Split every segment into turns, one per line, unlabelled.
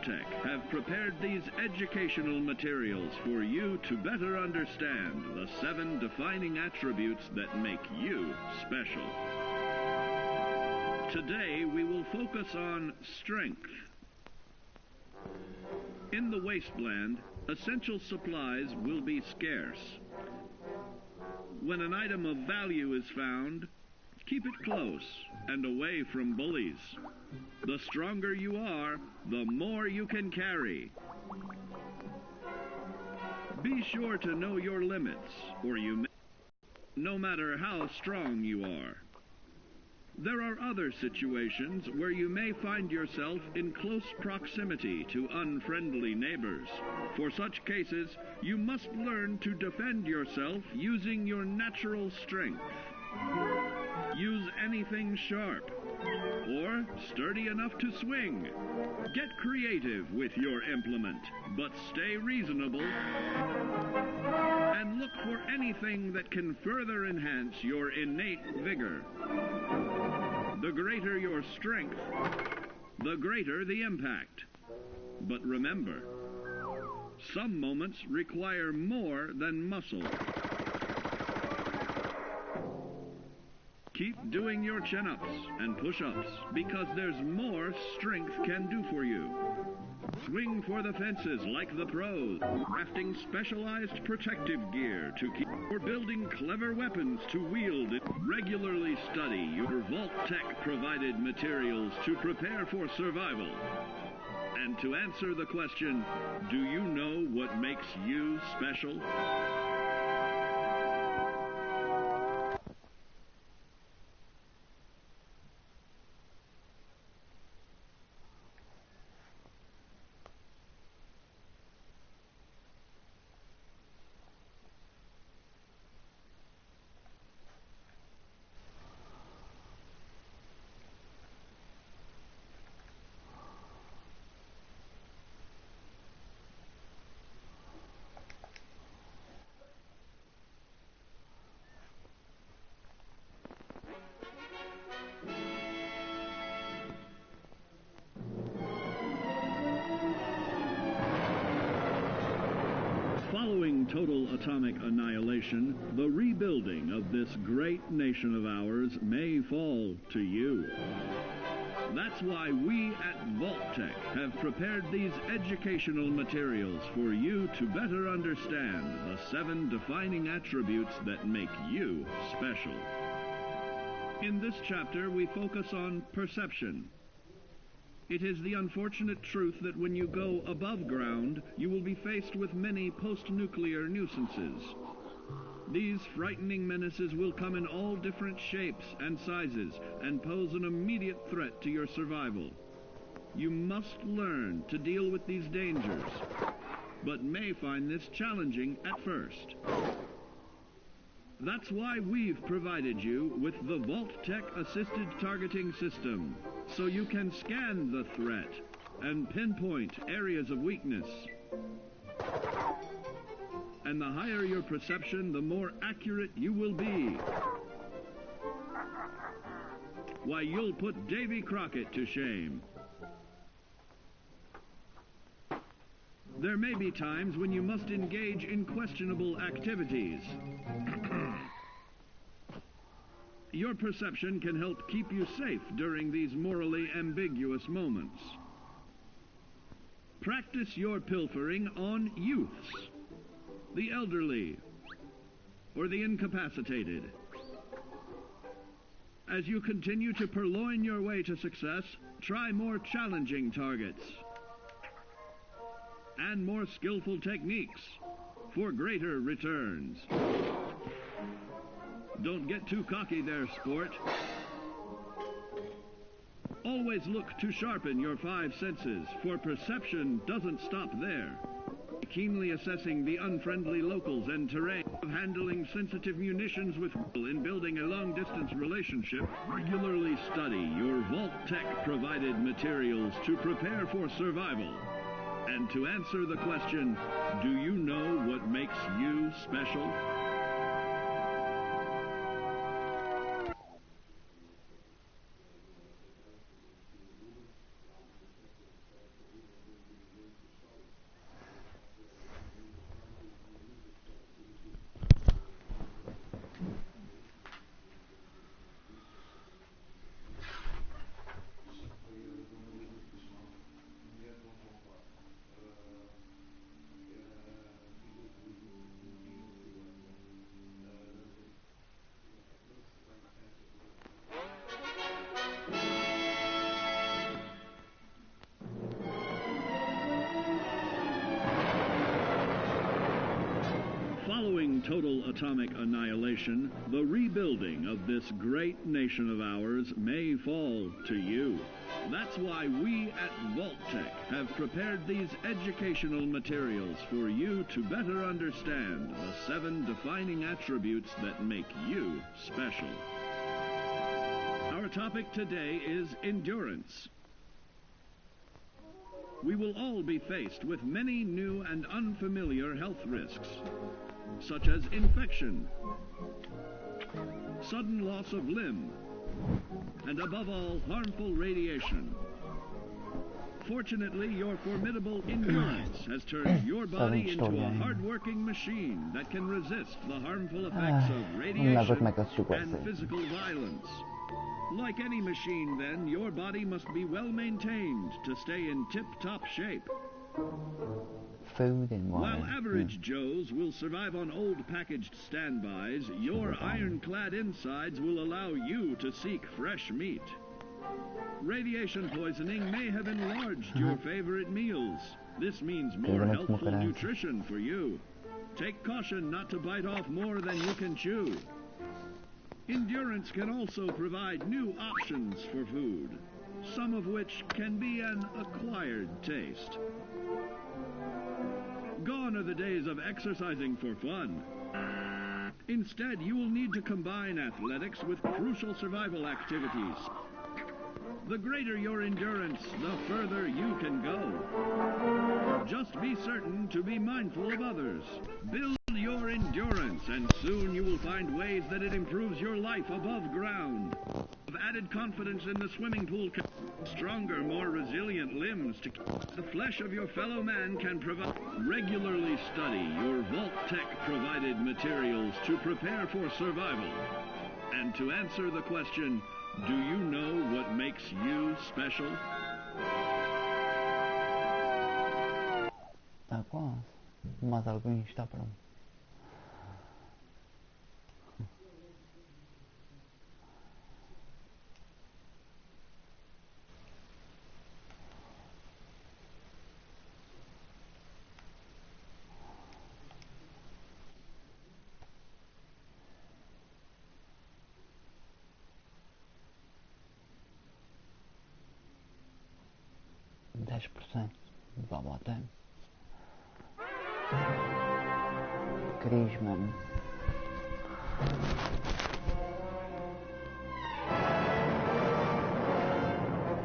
Vault-Tec have prepared these educational materials for you to better understand the 7 defining attributes that make you special. Today we will focus on strength. In the wasteland, essential supplies will be scarce. When an item of value is found, keep it close and away from bullies. The stronger you are, the more you can carry. Be sure to know your limits, or you may, no matter how strong you are. There are other situations where you may find yourself in close proximity to unfriendly neighbors. For such cases, you must learn to defend yourself using your natural strength. Use anything sharp or sturdy enough to swing. Get creative with your implement, but stay reasonable and look for anything that can further enhance your innate vigor. The greater your strength, the greater the impact. But remember, some moments require more than muscle. Keep doing your chin-ups and push-ups because there's more strength can do for you. Swing for the fences like the pros, crafting specialized protective gear to keep, or building clever weapons to wield. Regularly study your Vault-Tec provided materials to prepare for survival. And to answer the question, do you know what makes you special? Following total atomic annihilation, the rebuilding of this great nation of ours may fall to you. That's why we at Vault-Tec have prepared these educational materials for you to better understand the 7 defining attributes that make you special. In this chapter, we focus on perception. It is the unfortunate truth that when you go above ground, you will be faced with many post-nuclear nuisances. These frightening menaces will come in all different shapes and sizes and pose an immediate threat to your survival. You must learn to deal with these dangers, but may find this challenging at first. That's why we've provided you with the Vault-Tec Assisted Targeting System, so you can scan the threat and pinpoint areas of weakness. And the higher your perception, the more accurate you will be. Why, you'll put Davy Crockett to shame. There may be times when you must engage in questionable activities. Your perception can help keep you safe during these morally ambiguous moments. Practice your pilfering on youths, the elderly, or the incapacitated. As you continue to purloin your way to success, try more challenging targets and more skillful techniques for greater returns. Don't get too cocky there, sport. Always look to sharpen your 5 senses, for perception doesn't stop there. Keenly assessing the unfriendly locals and terrain, of handling sensitive munitions with in building a long-distance relationship. Regularly study your Vault-Tec provided materials to prepare for survival. And to answer the question, do you know what makes you special? total atomic annihilation, the rebuilding of this great nation of ours may fall to you. That's why we at Vault-Tec have prepared these educational materials for you to better understand the 7 defining attributes that make you special. Our topic today is endurance. We will all be faced with many new and unfamiliar health risks, such as infection, sudden loss of limb, and above all, harmful radiation. Fortunately, your formidable endurance has turned your body into a hard-working machine that can resist the harmful effects of radiation and physical violence. Like any machine, then, your body must be well-maintained to stay in tip-top shape.
Food and water.
While average Joes will survive on old packaged standbys, your ironclad insides will allow you to seek fresh meat. Radiation poisoning may have enlarged your favorite meals. This means more healthful nutrition for you. Take caution not to bite off more than you can chew. Endurance can also provide new options for food, some of which can be an acquired taste. Gone are the days of exercising for fun. Instead, you will need to combine athletics with crucial survival activities. The greater your endurance, the further you can go. Just be certain to be mindful of others. Build your endurance, and soon you will find ways that it improves your life above ground. Of added confidence in the swimming pool, stronger, more resilient limbs to the flesh of your fellow man can provide. Regularly study your Vault-Tec provided materials to prepare for survival. And to answer the question, do you know what makes you special?
Tá quase. Mas alguém está pronto. Vá botando. Cris, mano.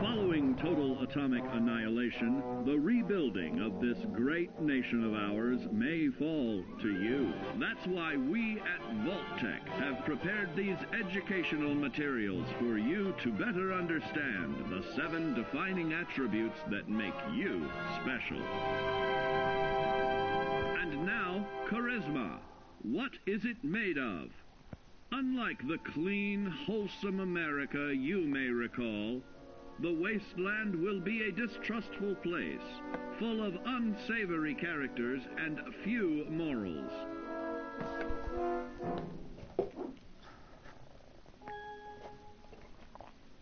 Following total atomic annihilation, the rebuilding of this great nation of ours may fall to you. That's why we at Vault-Tec have prepared these educational materials for you to better understand the 7 defining attributes that make you special. And now, charisma. What is it made of? Unlike the clean, wholesome America you may recall, the wasteland will be a distrustful place, full of unsavory characters and few morals.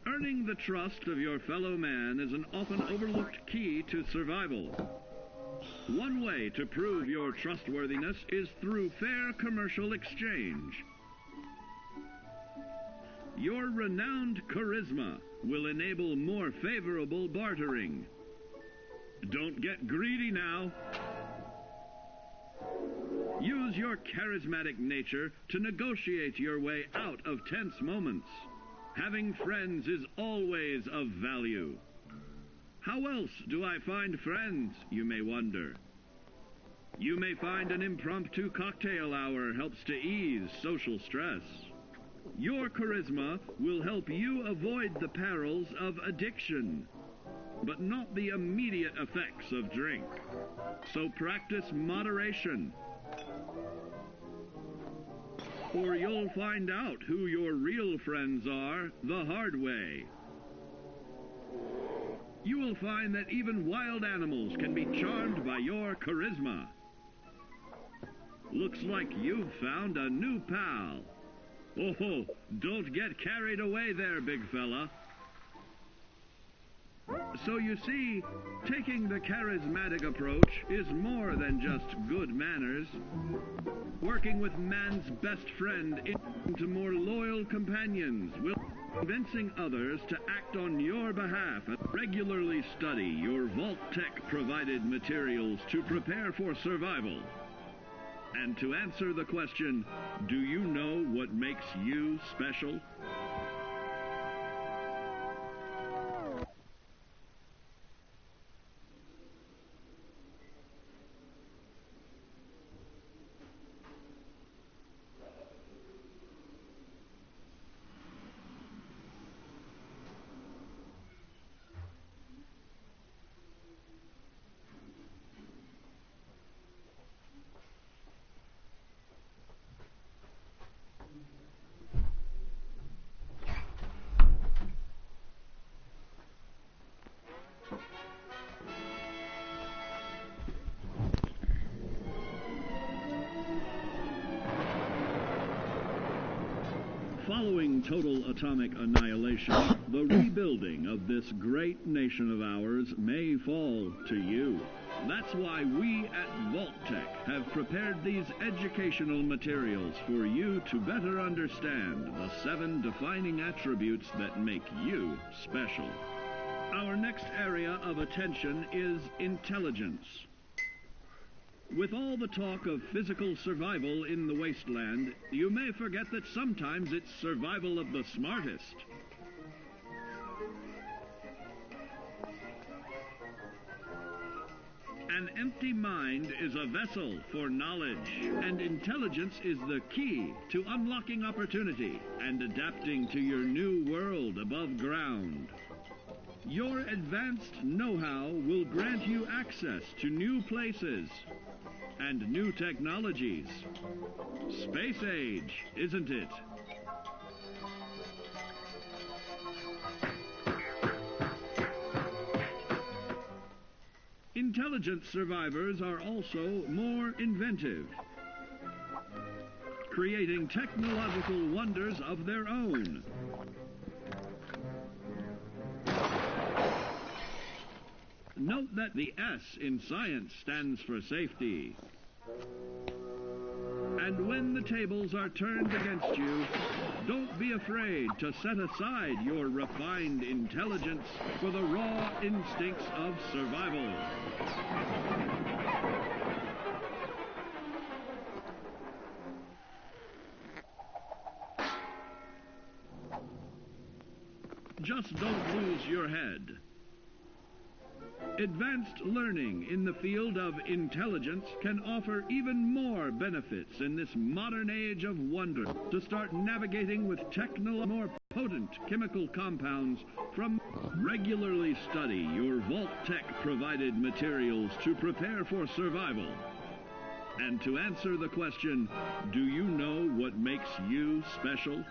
Earning the trust of your fellow man is an often overlooked key to survival. One way to prove your trustworthiness is through fair commercial exchange. Your renowned charisma will enable more favorable bartering. Don't get greedy now. Use your charismatic nature to negotiate your way out of tense moments. Having friends is always of value. How else do I find friends, you may wonder? You may find an impromptu cocktail hour helps to ease social stress. Your charisma will help you avoid the perils of addiction, but not the immediate effects of drink. So practice moderation, or you'll find out who your real friends are the hard way. You will find that even wild animals can be charmed by your charisma. Looks like you've found a new pal. Oh, don't get carried away there, big fella. So you see, taking the charismatic approach is more than just good manners. Working with man's best friend into more loyal companions will convincing others to act on your behalf and regularly study your Vault-Tec provided materials to prepare for survival. And to answer the question, do you know what makes you special? Following total atomic annihilation, the rebuilding of this great nation of ours may fall to you. That's why we at Vault-Tec have prepared these educational materials for you to better understand the 7 defining attributes that make you special. Our next area of attention is intelligence. With all the talk of physical survival in the wasteland, you may forget that sometimes it's survival of the smartest. An empty mind is a vessel for knowledge, and intelligence is the key to unlocking opportunity and adapting to your new world above ground. Your advanced know-how will grant you access to new places and new technologies. Space age, isn't it? Intelligent survivors are also more inventive, creating technological wonders of their own. Note that the S in science stands for safety. And when the tables are turned against you, don't be afraid to set aside your refined intelligence for the raw instincts of survival. Just don't lose your head. Advanced learning in the field of intelligence can offer even more benefits in this modern age of wonder. To start navigating with more potent chemical compounds from regularly study your Vault-Tec provided materials to prepare for survival. And to answer the question, do you know what makes you special?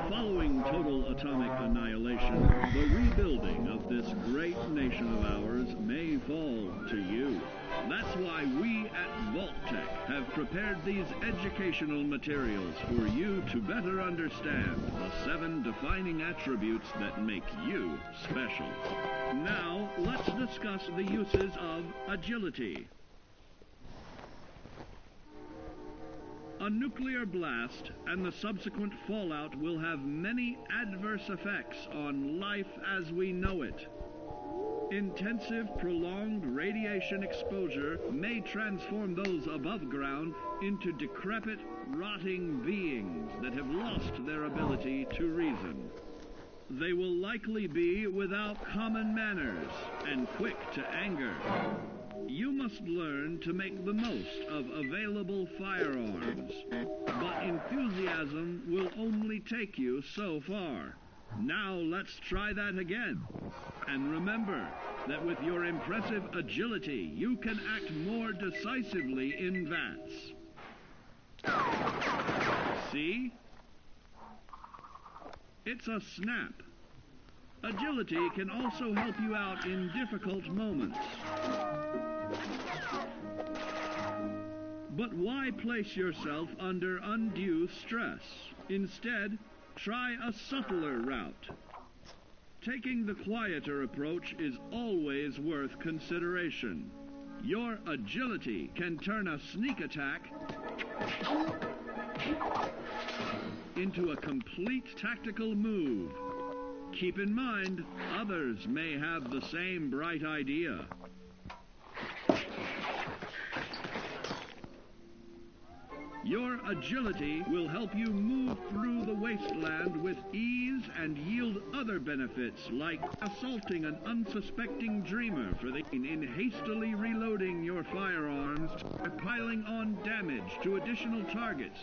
Following total atomic annihilation, the rebuilding of this great nation of ours may fall to you. That's why we at Vault-Tec have prepared these educational materials for you to better understand the 7 defining attributes that make you special. Now, let's discuss the uses of agility. A nuclear blast and the subsequent fallout will have many adverse effects on life as we know it. Intensive, prolonged radiation exposure may transform those above ground into decrepit, rotting beings that have lost their ability to reason. they will likely be without common manners and quick to anger. You must learn to make the most of available firearms, but enthusiasm will only take you so far. Now let's try that again. And remember that with your impressive agility, you can act more decisively in VATS. See? It's a snap. Agility can also help you out in difficult moments. But why place yourself under undue stress? Instead, try a subtler route. Taking the quieter approach is always worth consideration. Your agility can turn a sneak attack into a complete tactical move. Keep in mind, others may have the same bright idea. Your agility will help you move through the wasteland with ease and yield other benefits like assaulting an unsuspecting dreamer in hastily reloading your firearms or piling on damage to additional targets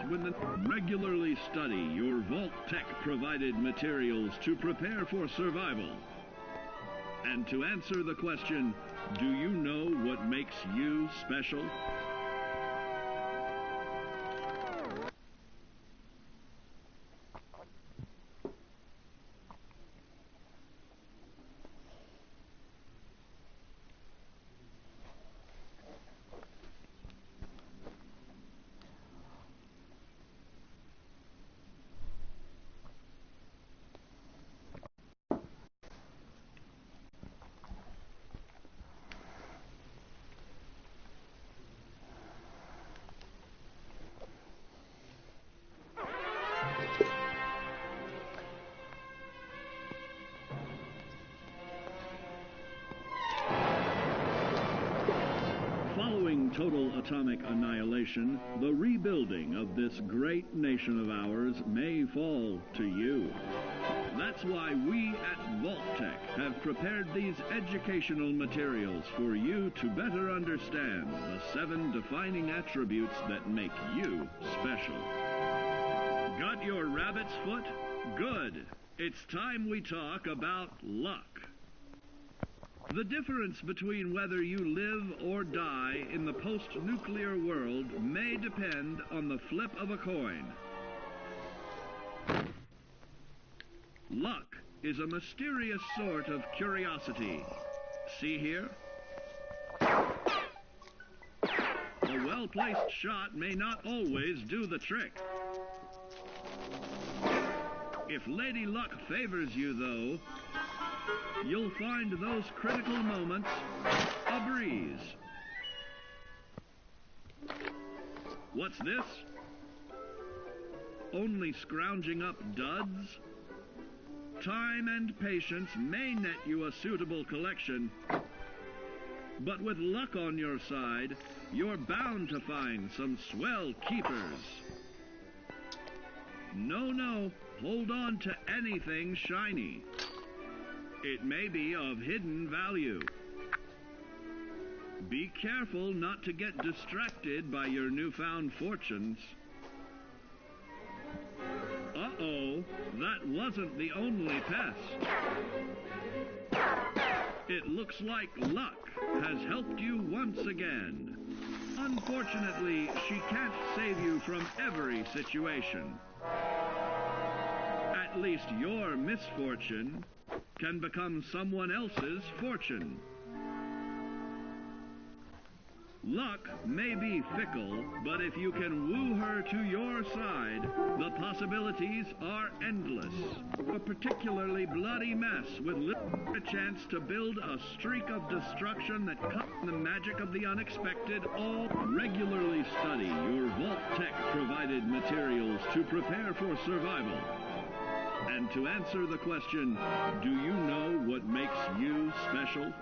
regularly study your Vault-Tec provided materials to prepare for survival. And to answer the question, do you know what makes you special? Following total atomic annihilation, the rebuilding of this great nation of ours may fall to you. That's why we at Vault-Tec have prepared these educational materials for you to better understand the 7 defining attributes that make you special. Got your rabbit's foot? Good. It's time we talk about luck. The difference between whether you live or die in the post-nuclear world may depend on the flip of a coin. Luck is a mysterious sort of curiosity. See here? A well-placed shot may not always do the trick. If Lady Luck favors you, though, you'll find those critical moments a breeze. What's this? Only scrounging up duds? Time and patience may net you a suitable collection, but with luck on your side, you're bound to find some swell keepers. No, hold on to anything shiny. It may be of hidden value. Be careful not to get distracted by your newfound fortunes. Uh-oh, that wasn't the only pest. It looks like luck has helped you once again. Unfortunately, she can't save you from every situation. At least your misfortune can become someone else's fortune. Luck may be fickle, but if you can woo her to your side, the possibilities are endless. A particularly bloody mess with a chance to build a streak of destruction that cuts the magic of the unexpected. All regularly study your Vault-Tec provided materials to prepare for survival. And to answer the question, do you know what makes you special?